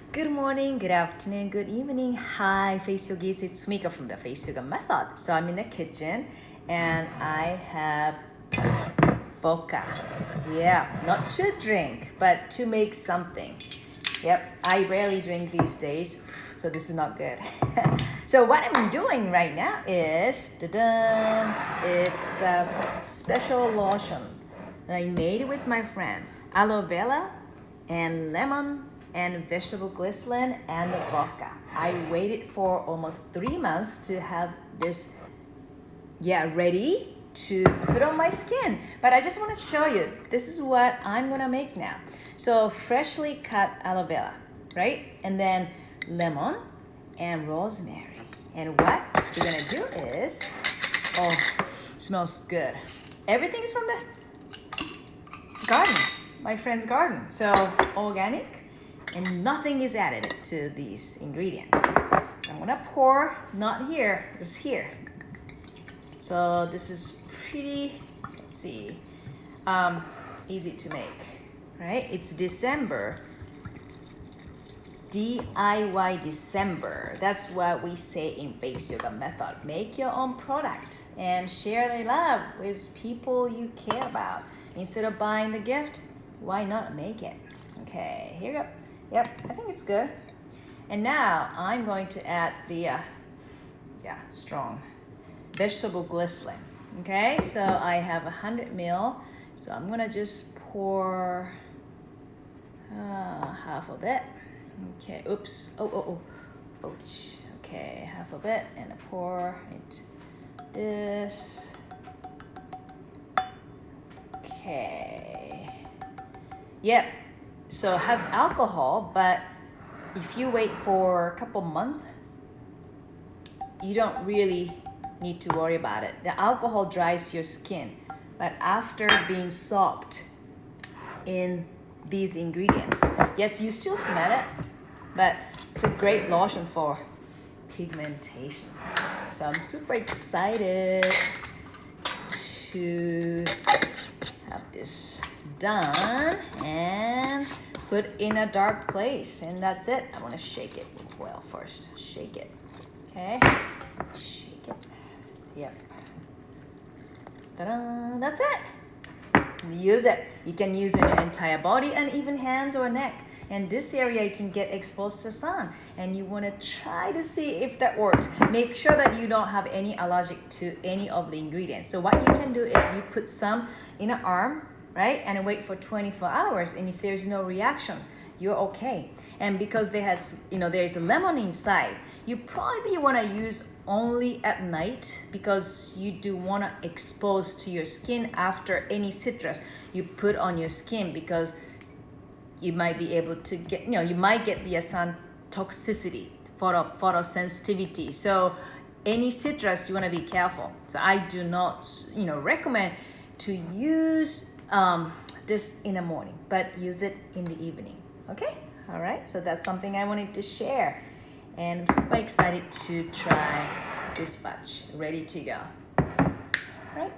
Good morning, good afternoon, good evening. Hi, Face Yogis. It's Mika from the Face Yoga Method. So I'm in the kitchen and I have vodka. Yeah, not to drink, but to make something. Yep, I rarely drink these days, so this is not good. So what I'm doing right now is, it's a special lotion that I made with my friend. Aloe vera and lemon and vegetable glycerin and vodka. I waited for almost 3 months to have this ready to put on my skin. But I just want to show you, this is what I'm gonna make now. So freshly cut aloe vera, right? And then lemon and rosemary. And what we're gonna do is, oh, smells good. Everything is from the garden, my friend's garden. So organic and nothing is added to these ingredients. So I'm gonna pour, not here, just here. So this is pretty, let's see, easy to make, right? It's December, DIY December. That's what we say in Face Yoga Method. Make your own product and share the love with people you care about. Instead of buying the gift, why not make it? Okay, here you go. Yep, I think it's good. And now I'm going to add the strong vegetable glycerin. Okay, so I have 100 ml. So I'm gonna just pour half of it. Okay, oops. Ouch. Okay, half of it, and I pour into this. Okay. Yep. So it has alcohol, but if you wait for a couple months, you don't really need to worry about it. The alcohol dries your skin, but after being soaked in these ingredients, yes, you still smell it, but it's a great lotion for pigmentation. So I'm super excited to have this done and put in a dark place, and that's it. I want to shake it well first. Shake it. Okay, shake it. Yep. Ta-da! That's it. Use it. You can use it in your entire body and even hands or neck. And this area you can get exposed to the sun, and you want to try to see if that works. Make sure that you don't have any allergic to any of the ingredients. So what you can do is you put some in an arm, right, and wait for 24 hours, and if there's no reaction, you're okay. And because there's a lemon inside, you probably want to use only at night, because you do want to expose to your skin after any citrus you put on your skin, because you might be able to get, you might get the sun toxicity, photosensitivity. So any citrus, you want to be careful. So I do not, recommend to use this in the morning, but use it in the evening. Okay, all right. So that's something I wanted to share, and I'm super excited to try this batch. Ready to go. All right.